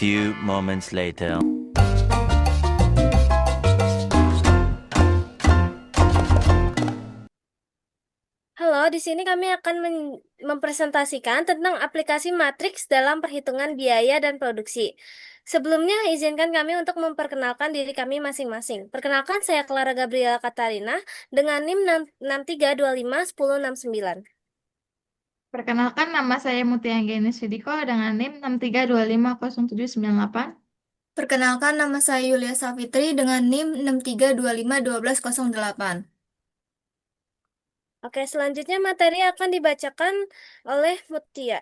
few moments later. Halo, di sini kami akan mempresentasikan tentang aplikasi matriks dalam perhitungan biaya dan produksi. Sebelumnya, izinkan kami untuk memperkenalkan diri kami masing-masing. Perkenalkan, saya Clara Gabriela Katarina dengan NIM 63251069. Perkenalkan, nama saya Mutia Anggenis Vidiko dengan NIM 632507988. Perkenalkan, nama saya Yulia Safitri dengan NIM 632512108. Oke, selanjutnya materi akan dibacakan oleh Mutia.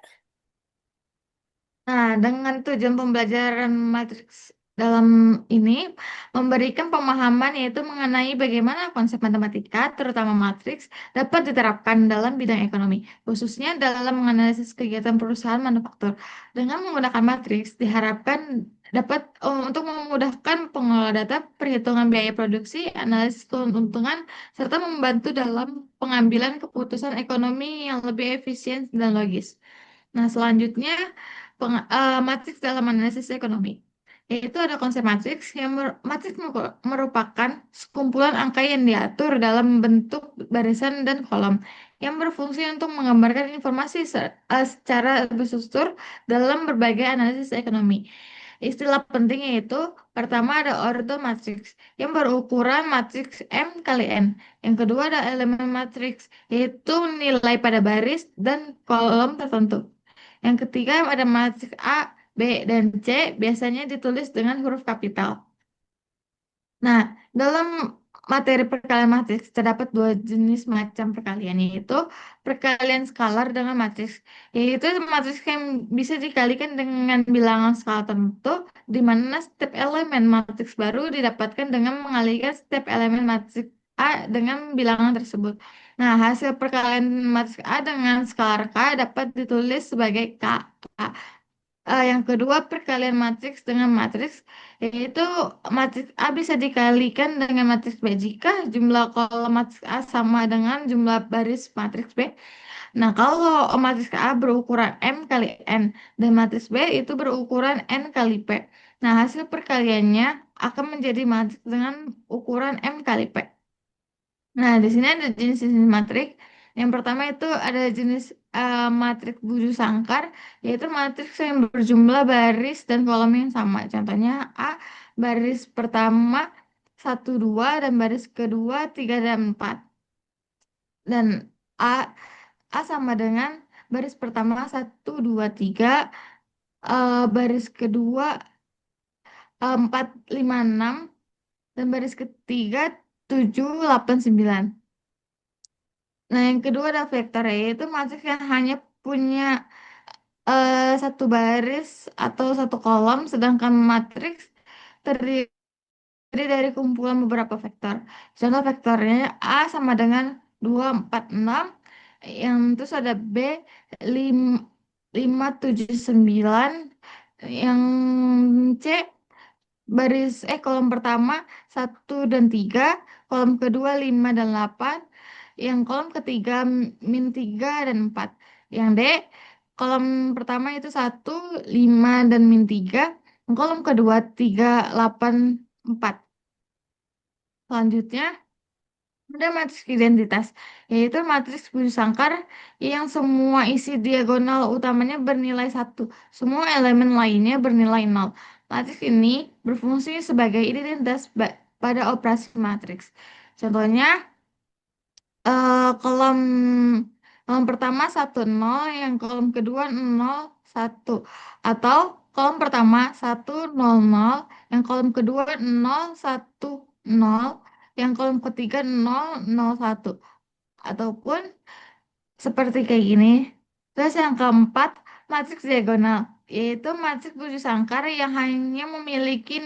Nah, dengan tujuan pembelajaran matriks dalam ini memberikan pemahaman yaitu mengenai bagaimana konsep matematika, terutama matriks, dapat diterapkan dalam bidang ekonomi, khususnya dalam menganalisis kegiatan perusahaan manufaktur. Dengan menggunakan matriks, diharapkan dapat untuk memudahkan pengelola data, perhitungan biaya produksi, analisis keuntungan, serta membantu dalam pengambilan keputusan ekonomi yang lebih efisien dan logis. Nah, selanjutnya matriks dalam analisis ekonomi. Yaitu ada konsep matriks yang matriks merupakan sekumpulan angka yang diatur dalam bentuk barisan dan kolom yang berfungsi untuk menggambarkan informasi secara berstruktur dalam berbagai analisis ekonomi. Istilah penting yaitu pertama ada ordo matriks yang berukuran matriks M kali N. Yang kedua ada elemen matriks yaitu nilai pada baris dan kolom tertentu. Yang ketiga ada matriks A, B, dan C biasanya ditulis dengan huruf kapital. Nah, dalam materi perkalian matriks terdapat dua jenis macam perkalian, yaitu perkalian skalar dengan matriks, yaitu matriks yang bisa dikalikan dengan bilangan skala tertentu, di mana setiap elemen matriks baru didapatkan dengan mengalikan setiap elemen matriks A dengan bilangan tersebut. Nah, hasil perkalian matriks A dengan skalar K dapat ditulis sebagai K. Yang kedua, perkalian matriks dengan matriks, yaitu matriks A bisa dikalikan dengan matriks B jika jumlah kolom matriks A sama dengan jumlah baris matriks B. Nah, kalau matriks A berukuran M kali N dan matriks B itu berukuran N kali P. Nah, hasil perkaliannya akan menjadi matriks dengan ukuran M kali P. Nah, di sini ada jenis-jenis matriks. Yang pertama itu ada jenis matriks Buju Sangkar, yaitu matriks yang berjumlah baris dan kolom yang sama. Contohnya A, baris pertama 1, 2 dan baris kedua 3 dan 4. Dan A, A sama dengan baris pertama 1, 2, 3, baris kedua 4, 5, 6 dan baris ketiga 7, 8, 9. Nah, yang kedua ada vektor, yaitu matriks yang hanya punya satu baris atau satu kolom, sedangkan matriks terdiri dari kumpulan beberapa vektor. Contoh vektornya A sama dengan 2, 4, 6, yang terus ada B 5, 5, 7, 9, yang C kolom pertama 1 dan 3, kolom kedua 5 dan 8, yang kolom ketiga -3 dan 4. Yang D, kolom pertama itu 1, 5 dan -3, kolom kedua 3, 8, 4. Selanjutnya ada matriks identitas, yaitu matriks Bujangkar yang semua isi diagonal utamanya bernilai 1, semua elemen lainnya bernilai 0. Matriks ini berfungsi sebagai identitas pada operasi matriks. Contohnya, kolom kolom pertama 1, 0, yang kolom kedua 0, 1. Atau kolom pertama 1, 0, 0, yang kolom kedua 0, 1, 0, yang kolom ketiga 0, 0, 1. Ataupun seperti kayak gini. Terus yang keempat, matriks diagonal, yaitu matriks tujuh sangkar yang hanya memiliki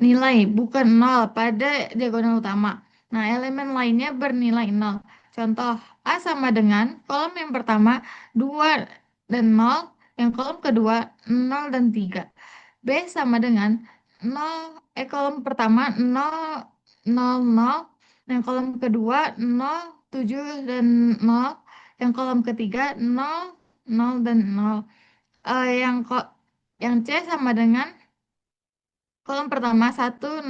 nilai bukan nol pada diagonal utama. Nah, elemen lainnya bernilai nol. Contoh, A sama dengan kolom yang pertama 2 dan 0, yang kolom kedua 0 dan 3. B sama dengan 0, kolom pertama 0, 0, 0, yang kolom kedua 0, 7 dan 0, yang kolom ketiga 0, 0 dan 0. Yang kok Yang C sama dengan kolom pertama 1000,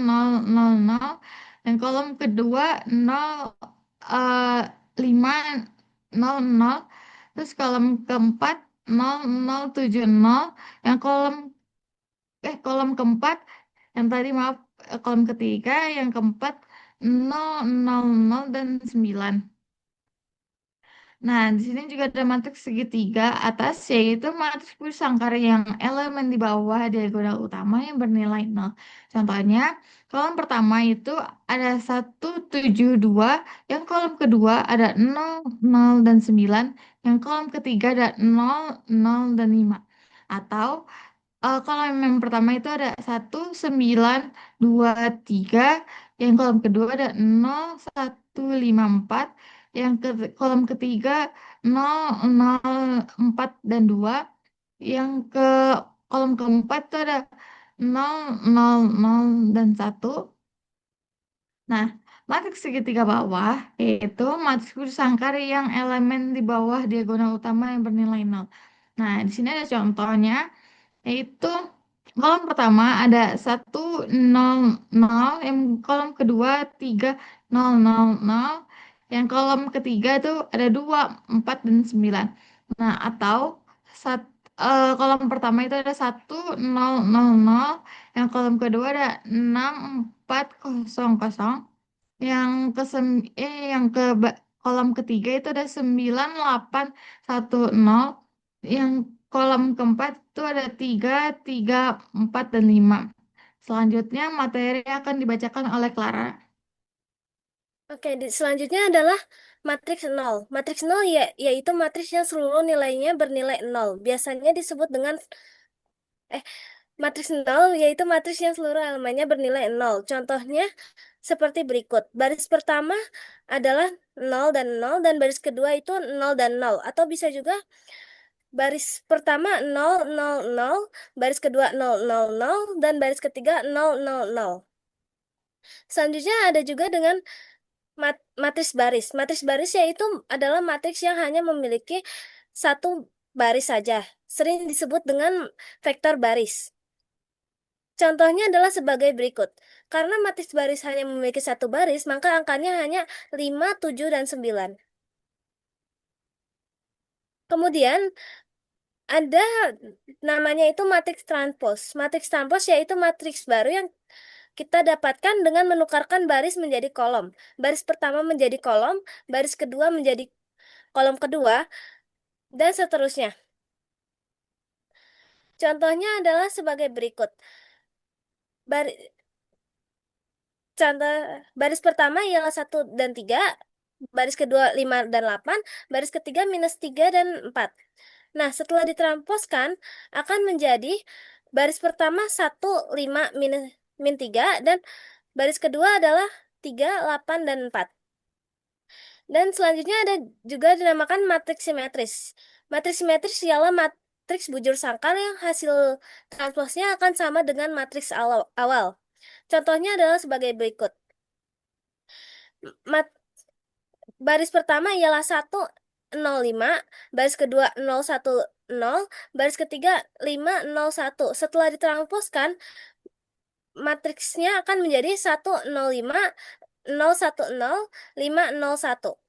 dan kolom kedua 0500, terus kolom keempat 0070, yang kolom keempat yang tadi maaf, kolom ketiga yang keempat 000 dan 9. Nah, di sini juga ada matriks segitiga atas, yaitu matriks Pusangkara yang elemen di bawah diagonal utama yang bernilai nol. Contohnya, kolom pertama itu ada 172, yang kolom kedua ada 00 dan 9, yang kolom ketiga ada 00 dan 5. Atau kalau yang pertama itu ada 1923, yang kolom kedua ada 0154, kolom ketiga 004 dan 2, yang kolom keempat itu ada 000 dan 1. Nah, matriks segitiga bawah yaitu matriks sangkar yang elemen di bawah diagonal utama yang bernilai nol. Nah, di sini ada contohnya, yaitu kolom pertama ada 100, yang kolom kedua 3000, yang kolom ketiga itu ada 24 dan 9. Nah, atau kolom pertama itu ada 1000, yang kolom kedua ada 6400, yang kolom ketiga itu ada 9810, yang kolom keempat itu ada 334 dan 5. Selanjutnya materi akan dibacakan oleh Clara. Oke, selanjutnya adalah matriks nol. Matriks nol yaitu matriks yang seluruh nilainya bernilai nol. Biasanya disebut dengan eh matriks nol yaitu matriks yang seluruh elemennya bernilai nol. Contohnya seperti berikut. Baris pertama adalah nol dan baris kedua itu nol dan nol. Atau bisa juga baris pertama nol nol nol, baris kedua nol nol nol, dan baris ketiga nol nol nol. Selanjutnya ada juga dengan matriks baris. Matriks baris yaitu adalah matriks yang hanya memiliki satu baris saja. Sering disebut dengan vektor baris. Contohnya adalah sebagai berikut. Karena matriks baris hanya memiliki satu baris, maka angkanya hanya 5, 7, dan 9. Kemudian ada namanya itu matriks transpos. Matriks transpos yaitu matriks baru yang kita dapatkan dengan menukarkan baris menjadi kolom. Baris pertama menjadi kolom, baris kedua menjadi kolom kedua, dan seterusnya. Contohnya adalah sebagai berikut. Bar- Contoh baris pertama ialah 1 dan 3, baris kedua 5 dan 8, baris ketiga -3 dan 4. Nah, setelah ditranspozkan akan menjadi baris pertama 1 5 min 3, dan baris kedua adalah 3 8 dan 4. Dan selanjutnya ada juga dinamakan matriks simetris. Matriks simetris ialah matriks bujur sangkar yang hasil transposnya akan sama dengan matriks awal. Contohnya adalah sebagai berikut. Mat Baris pertama ialah 1 0 5, baris kedua 0 1 0, baris ketiga 5 0 1. Setelah ditransposkan, matriksnya akan menjadi 1 0 5 0 1 0 5 0 1.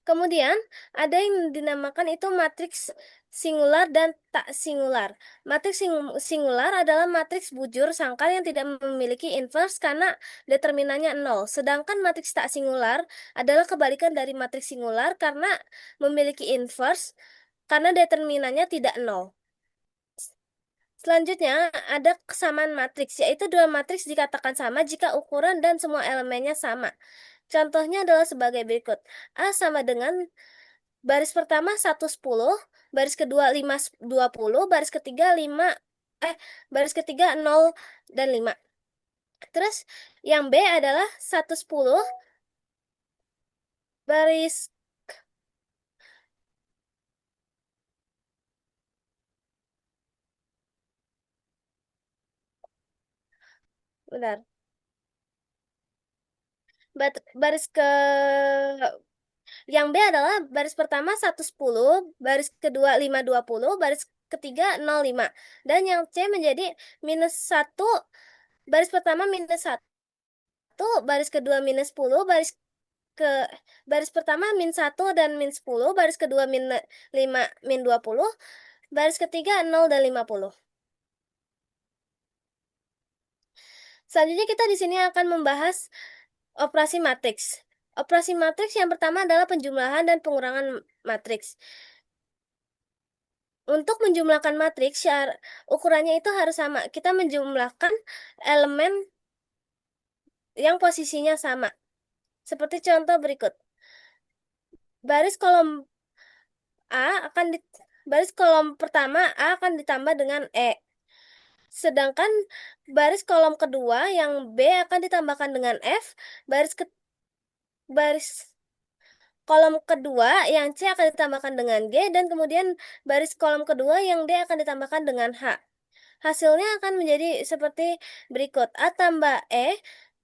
Kemudian ada yang dinamakan itu matriks singular dan tak singular. Matriks singular adalah matriks bujur sangkar yang tidak memiliki inverse karena determinannya 0. Sedangkan matriks tak singular adalah kebalikan dari matriks singular karena memiliki inverse karena determinannya tidak 0. Selanjutnya ada kesamaan matriks, yaitu dua matriks dikatakan sama jika ukuran dan semua elemennya sama. Contohnya adalah sebagai berikut. A sama dengan baris pertama 110, baris kedua 520, baris ketiga 0 dan 5. Terus yang B adalah 110, baris benar. Baris ke Yang B adalah baris pertama 110, baris kedua 520, baris ketiga 05. Dan yang C menjadi minus 1, baris pertama minus 1, baris kedua minus 10, ke baris pertama min 1 dan min 10, baris kedua min 5, min 20, baris ketiga 0 dan 50. Selanjutnya kita di sini akan membahas operasi matriks. Operasi matriks yang pertama adalah penjumlahan dan pengurangan matriks. Untuk menjumlahkan matriks, ukurannya itu harus sama. Kita menjumlahkan elemen yang posisinya sama. Seperti contoh berikut. Baris kolom A akan di, baris kolom pertama A akan ditambah dengan E. Sedangkan baris kolom kedua yang B akan ditambahkan dengan F, baris kolom kedua yang C akan ditambahkan dengan G, dan kemudian baris kolom kedua yang D akan ditambahkan dengan H. Hasilnya akan menjadi seperti berikut. A tambah E,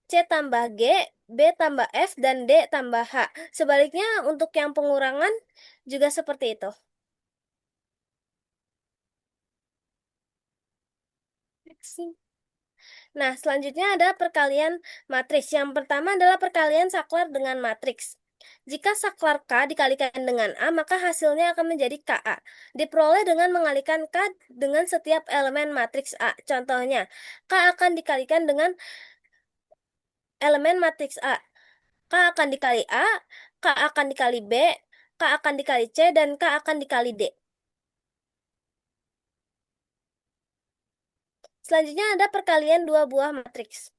C tambah G, B tambah F, dan D tambah H. Sebaliknya untuk yang pengurangan juga seperti itu. Nah, selanjutnya ada perkalian matriks. Yang pertama adalah perkalian saklar dengan matriks. Jika saklar K dikalikan dengan A, maka hasilnya akan menjadi KA. Diperoleh dengan mengalikan K dengan setiap elemen matriks A. Contohnya, K akan dikalikan dengan elemen matriks A. K akan dikali A, K akan dikali B, K akan dikali C, dan K akan dikali D. Selanjutnya ada perkalian dua buah matriks.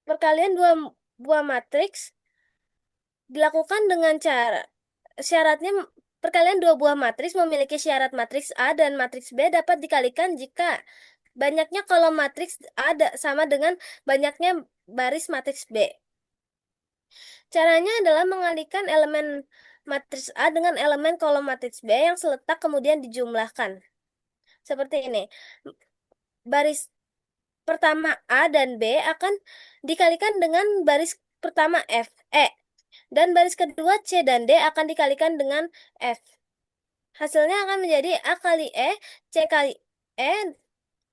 Perkalian dua buah matriks dilakukan dengan cara syaratnya perkalian dua buah matriks memiliki syarat matriks A dan matriks B dapat dikalikan jika banyaknya kolom matriks A sama dengan banyaknya baris matriks B. Caranya adalah mengalihkan elemen matriks A dengan elemen kolom matriks B yang seletak kemudian dijumlahkan. Seperti ini. Baris pertama A dan B akan dikalikan dengan baris pertama F, E. Dan baris kedua C dan D akan dikalikan dengan F. Hasilnya akan menjadi A kali E, C kali E,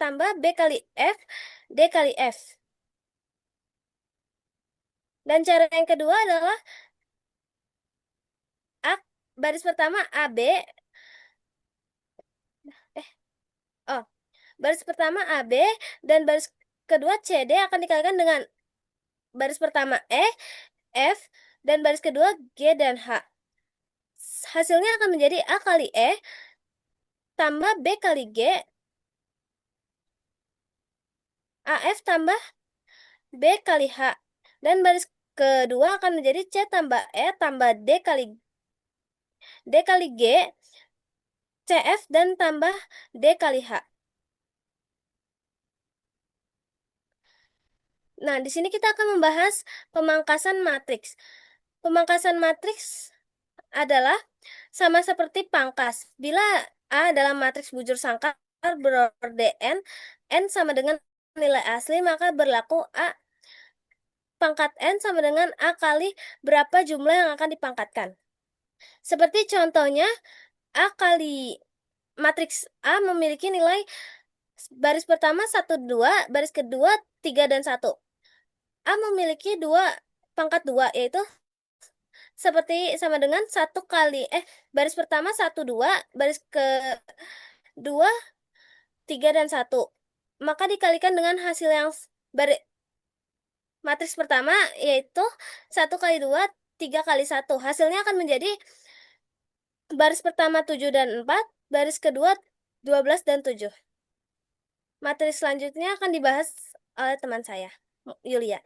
tambah B kali F, D kali F. Dan cara yang kedua adalah A, baris pertama AB, oh, baris pertama AB dan baris kedua CD akan dikalikan dengan baris pertama E, F, dan baris kedua G dan H. Hasilnya akan menjadi A kali E tambah B kali G, AF tambah B kali H. Dan baris kedua akan menjadi C tambah E tambah D kali G, CF, dan tambah D kali H. Nah, di sini kita akan membahas pemangkasan matriks. Pemangkasan matriks adalah sama seperti pangkas. Bila A adalah matriks bujur sangkar berorde N sama dengan nilai asli, maka berlaku A pangkat N sama dengan A kali berapa jumlah yang akan dipangkatkan. Seperti contohnya, A kali matriks A memiliki nilai baris pertama 1, 2, baris kedua 3, dan 1. A memiliki pangkat 2, yaitu seperti sama dengan 1 kali, baris pertama 1, 2, baris kedua 3, dan 1. Maka dikalikan dengan hasil yang matriks pertama, yaitu 1 kali 2, 3 kali 1. Hasilnya akan menjadi baris pertama 7 dan 4, baris kedua 12 dan 7. Materi selanjutnya akan dibahas oleh teman saya, Yulia.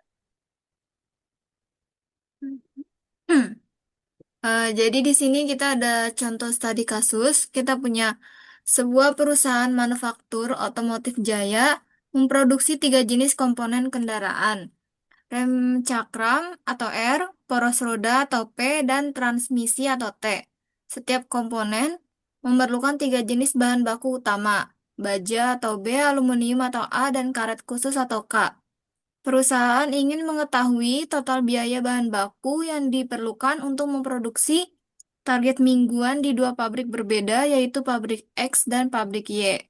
Jadi di sini kita ada contoh studi kasus. Kita punya sebuah perusahaan manufaktur otomotif Jaya memproduksi 3 jenis komponen kendaraan. Rem cakram atau R, poros roda atau P, dan transmisi atau T. Setiap komponen memerlukan 3 jenis bahan baku utama, baja atau B, aluminium atau A, dan karet khusus atau K. Perusahaan ingin mengetahui total biaya bahan baku yang diperlukan untuk memproduksi target mingguan di dua pabrik berbeda, yaitu pabrik X dan pabrik Y.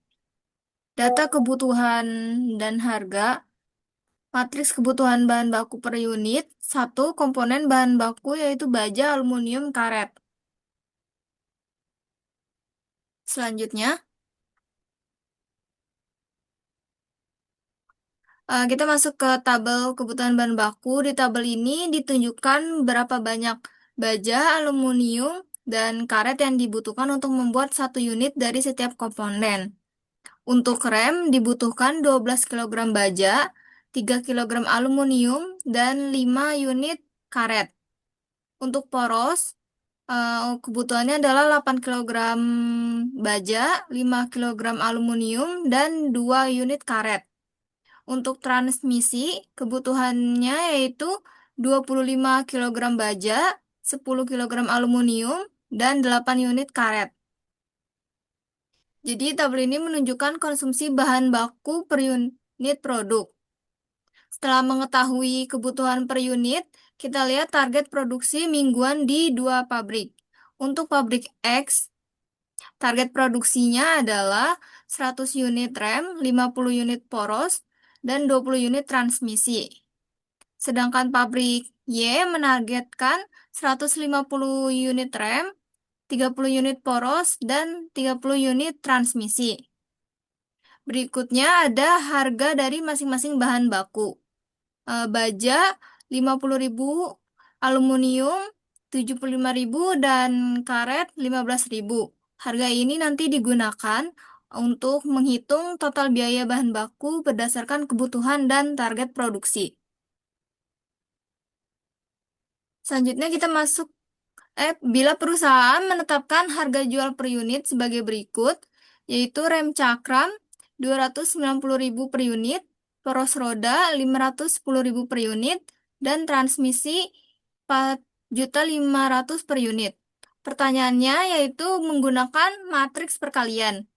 Data kebutuhan dan harga, matriks kebutuhan bahan baku per unit, satu komponen bahan baku yaitu baja, aluminium, karet. Selanjutnya, kita masuk ke tabel kebutuhan bahan baku. Di tabel ini ditunjukkan berapa banyak baja, aluminium, dan karet yang dibutuhkan untuk membuat satu unit dari setiap komponen. Untuk rem dibutuhkan 12 kilogram baja, 3 kilogram aluminium, dan 5 unit karet. Untuk poros, kebutuhannya adalah 8 kilogram baja, 5 kilogram aluminium, dan 2 unit karet. Untuk transmisi, kebutuhannya yaitu 25 kilogram baja, 10 kilogram aluminium, dan 8 unit karet. Jadi tabel ini menunjukkan konsumsi bahan baku per unit produk. Setelah mengetahui kebutuhan per unit, kita lihat target produksi mingguan di dua pabrik. Untuk pabrik X, target produksinya adalah 100 unit rem, 50 unit poros, dan 20 unit transmisi. Sedangkan pabrik Y menargetkan 150 unit rem, 30 unit poros, dan 30 unit transmisi. Berikutnya ada harga dari masing-masing bahan baku. Baja 50.000, aluminium 75.000, dan karet 15.000. Harga ini nanti digunakan untuk menghitung total biaya bahan baku berdasarkan kebutuhan dan target produksi. Selanjutnya kita masuk bila perusahaan menetapkan harga jual per unit sebagai berikut, yaitu rem cakram 290.000 per unit, poros roda 510.000 per unit, dan transmisi 4.500.000 per unit. Pertanyaannya yaitu menggunakan matriks perkalian.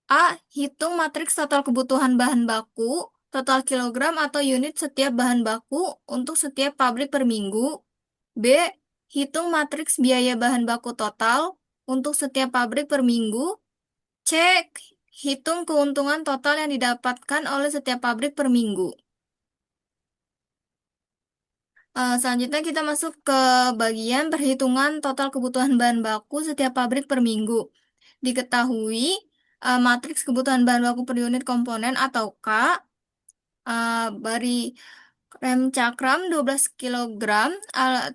A. Hitung matriks total kebutuhan bahan baku, total kilogram atau unit setiap bahan baku untuk setiap pabrik per minggu. B. Hitung matriks biaya bahan baku total untuk setiap pabrik per minggu. C. Hitung keuntungan total yang didapatkan oleh setiap pabrik per minggu. Selanjutnya kita masuk ke bagian perhitungan total kebutuhan bahan baku setiap pabrik per minggu. Diketahui matriks kebutuhan bahan baku per unit komponen atau K, bari rem cakram 12 kilogram, 3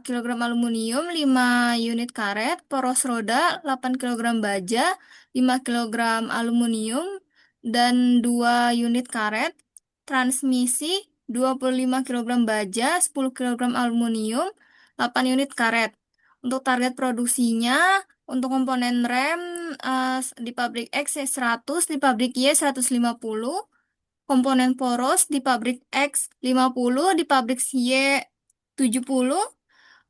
kilogram aluminium, 5 unit karet, poros roda 8 kilogram baja, 5 kilogram aluminium, dan 2 unit karet, transmisi 25 kilogram baja, 10 kilogram aluminium, 8 unit karet. Untuk target produksinya, untuk komponen rem di pabrik X 100, di pabrik Y 150, komponen poros di pabrik X 50, di pabrik Y 70,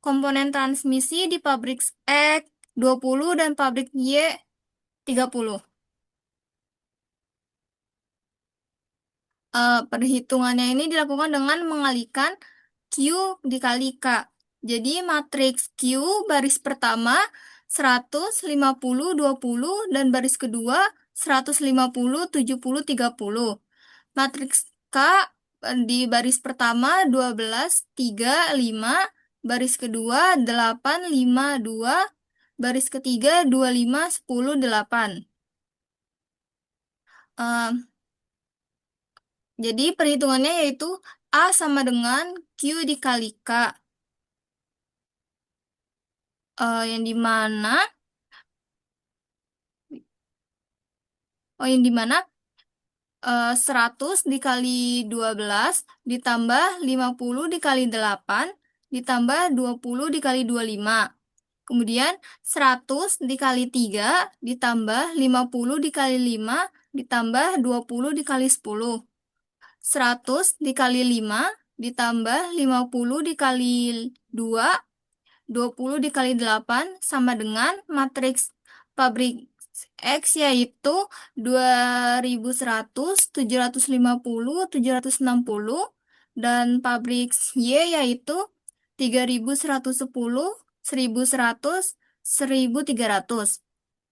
komponen transmisi di pabrik X 20, dan pabrik Y 30. Perhitungannya ini dilakukan dengan mengalihkan Q dikali K. Jadi matriks Q baris pertama 100, 50, 20, dan baris kedua 150, 70, 30. Matriks K di baris pertama 12, 3, 5, baris kedua 8, 5, 2, baris ketiga 25, 10, 8. Jadi perhitungannya yaitu A sama dengan Q dikali K. Yang dimana 100 dikali 12 ditambah 50 dikali 8 ditambah 20 dikali 25. Kemudian 100 dikali 3 ditambah 50 dikali 5 ditambah 20 dikali 10. 100 dikali 5 ditambah 50 dikali 2, 20 dikali 8 sama dengan matriks pabrik X yaitu 2100, 750, 760, dan pabrik Y yaitu 3110, 1100, 1300.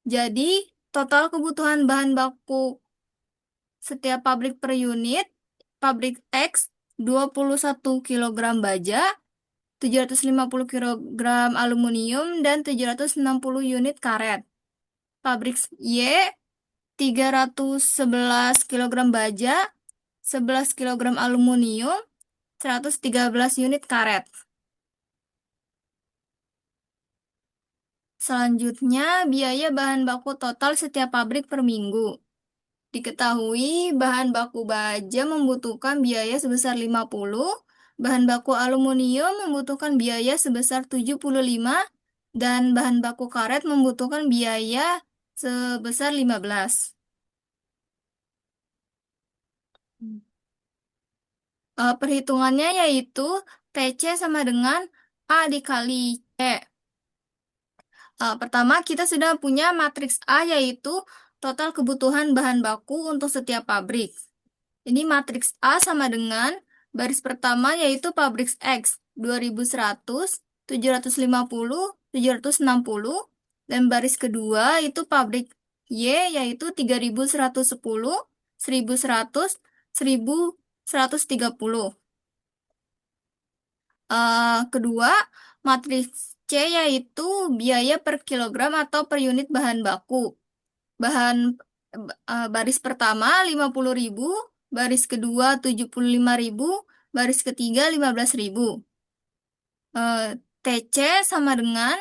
Jadi, total kebutuhan bahan baku setiap pabrik per unit, pabrik X 21 kilogram baja, 750 kilogram aluminium, dan 760 unit karet. Pabrik Y 311 kilogram baja, 11 kilogram aluminium, 113 unit karet. Selanjutnya, biaya bahan baku total setiap pabrik per minggu. Diketahui bahan baku baja membutuhkan biaya sebesar 50, bahan baku aluminium membutuhkan biaya sebesar 75, dan bahan baku karet membutuhkan biaya sebesar 15. Perhitungannya yaitu TC sama dengan A dikali C. Pertama, kita sudah punya matriks A yaitu total kebutuhan bahan baku untuk setiap pabrik. Ini matriks A sama dengan baris pertama yaitu pabrik X 2100, 750, 760, dan baris kedua itu pabrik Y yaitu 3110, 1100, 1130. Kedua, matriks C yaitu biaya per kilogram atau per unit bahan baku. Baris pertama 50.000, baris kedua 75.000, baris ketiga 15.000. TC sama dengan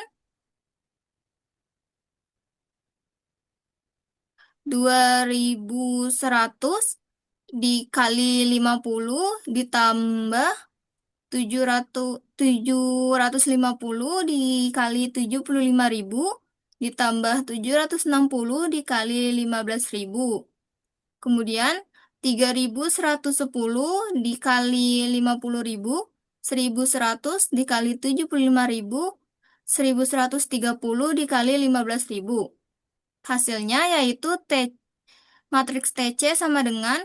2100 dikali 50 ditambah 750 dikali 75.000 ditambah 760 dikali 15.000. Kemudian 3.110 dikali 50.000, 1.100 dikali 75.000, 1.130 dikali 15.000. Hasilnya yaitu matriks TC sama dengan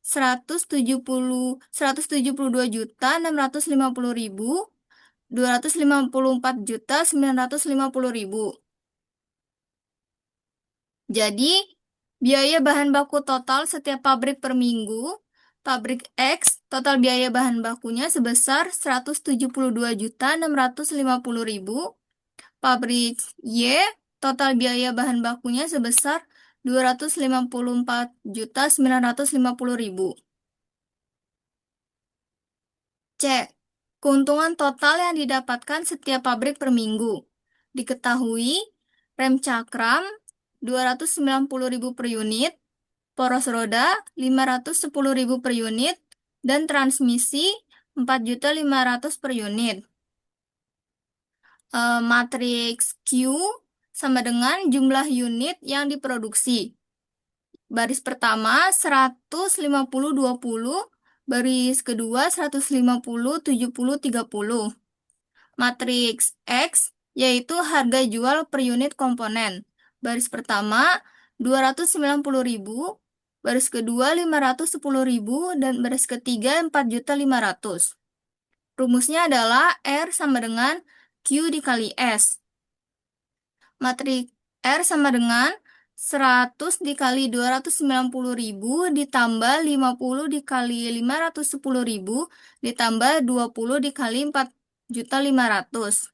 172.650.254.950.000. Jadi, biaya bahan baku total setiap pabrik per minggu, pabrik X, total biaya bahan bakunya sebesar 172.650.000. Pabrik Y, total biaya bahan bakunya sebesar 254.950.000. C. Keuntungan total yang didapatkan setiap pabrik per minggu. Diketahui, rem cakram 290.000 per unit, poros roda 510.000 per unit, dan transmisi 4.500.000 per unit. Matriks Q sama dengan jumlah unit yang diproduksi. Baris pertama 150-20, baris kedua 150-70-30. Matriks X yaitu harga jual per unit komponen. Baris pertama 290.000, baris kedua 510.000, dan baris ketiga 4.500.000. Rumusnya adalah R sama dengan Q dikali S. Matriks R sama dengan 100 dikali 290.000 ditambah 50 dikali 510.000 ditambah 20 dikali 4.500.000.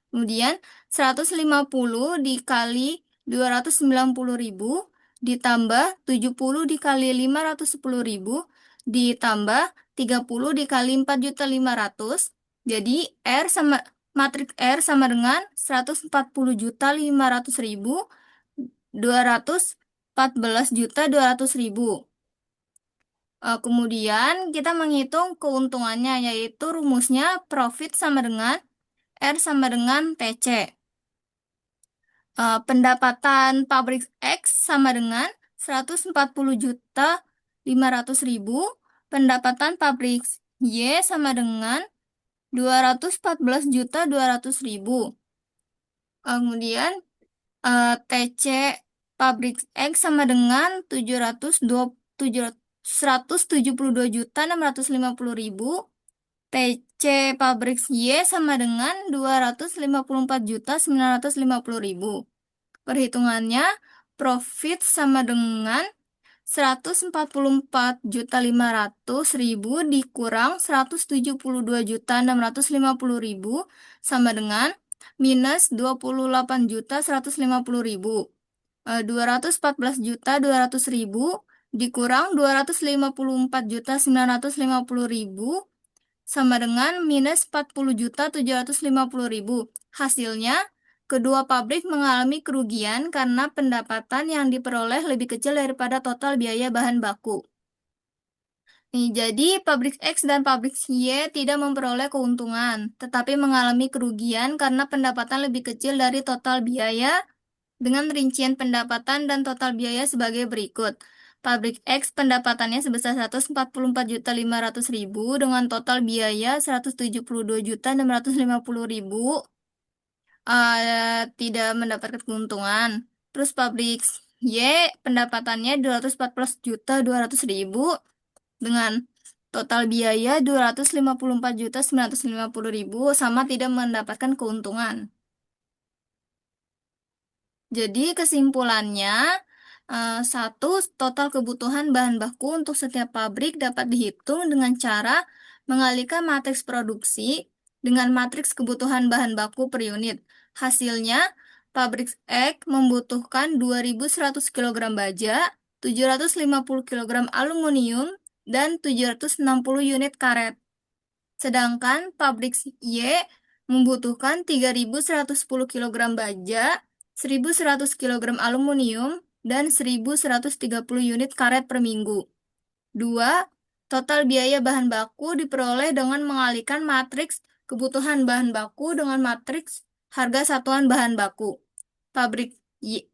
Kemudian 150 dikali 290.000 ditambah 70 dikali 510.000 ditambah 30 dikali 4.500.000. Jadi matriks R sama dengan 140.500.000, 214.200.000. Kemudian kita menghitung keuntungannya, yaitu rumusnya profit sama dengan R sama dengan TC. Pendapatan pabrik X sama dengan 140.500.000, pendapatan pabrik Y sama dengan 214.200.000. Kemudian TC Pabrik X sama dengan 172.650.000. TC pabrik Y sama dengan 254.950.000. Perhitungannya, profit sama dengan 144.500.000 dikurang 172.650.000 sama dengan minus 28.150.000. 214.200.000 dikurang 254.950.000 sama dengan minus 40.750.000. Hasilnya, kedua pabrik mengalami kerugian karena pendapatan yang diperoleh lebih kecil daripada total biaya bahan baku. Nih, jadi pabrik X dan pabrik Y tidak memperoleh keuntungan, tetapi mengalami kerugian karena pendapatan lebih kecil dari total biaya dengan rincian pendapatan dan total biaya sebagai berikut. Pabrik X pendapatannya sebesar 144.500.000 dengan total biaya 172.650.000, tidak mendapatkan keuntungan. Terus pabrik Y pendapatannya 214.200.000 dengan total biaya 254.950.000 sama tidak mendapatkan keuntungan. Jadi kesimpulannya, satu, total kebutuhan bahan baku untuk setiap pabrik dapat dihitung dengan cara mengalihkan matriks produksi dengan matriks kebutuhan bahan baku per unit. Hasilnya, pabrik X membutuhkan 2.100 kg baja, 750 kg aluminium, dan 760 unit karet. Sedangkan pabrik Y membutuhkan 3.110 kg baja, 1.100 kg aluminium, dan 1.130 unit karet per minggu. 2. Total biaya bahan baku diperoleh dengan mengalihkan matriks kebutuhan bahan baku dengan matriks harga satuan bahan baku. Pabrik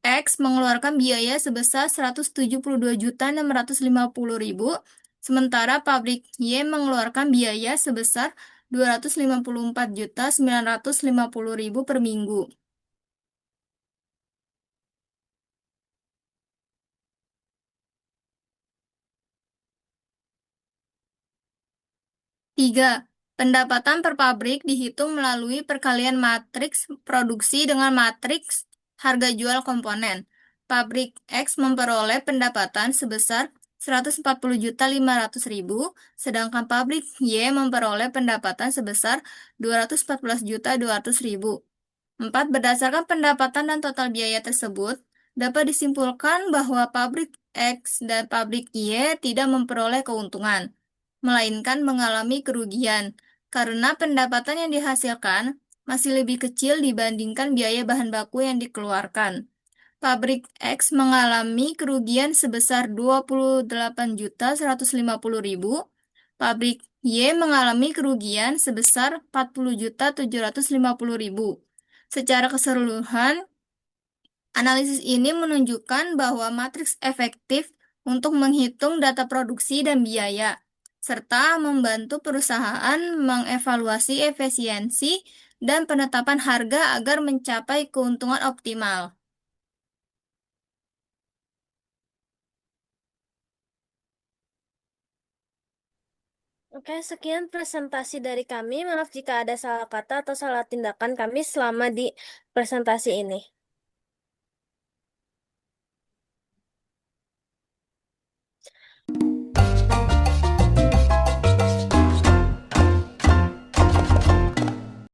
X mengeluarkan biaya sebesar 172.650.000, sementara pabrik Y mengeluarkan biaya sebesar 254.950.000 per minggu. 3. Pendapatan per pabrik dihitung melalui perkalian matriks produksi dengan matriks harga jual komponen. Pabrik X memperoleh pendapatan sebesar 140.500.000, sedangkan pabrik Y memperoleh pendapatan sebesar 214.200.000. 4. Berdasarkan pendapatan dan total biaya tersebut, dapat disimpulkan bahwa pabrik X dan pabrik Y tidak memperoleh keuntungan, melainkan mengalami kerugian, karena pendapatan yang dihasilkan masih lebih kecil dibandingkan biaya bahan baku yang dikeluarkan. Pabrik X mengalami kerugian sebesar 28.150.000, pabrik Y mengalami kerugian sebesar 40.750.000. Secara keseluruhan, analisis ini menunjukkan bahwa matriks efektif untuk menghitung data produksi dan biaya, serta membantu perusahaan mengevaluasi efisiensi dan penetapan harga agar mencapai keuntungan optimal. Oke, sekian presentasi dari kami. Maaf jika ada salah kata atau salah tindakan kami selama di presentasi ini.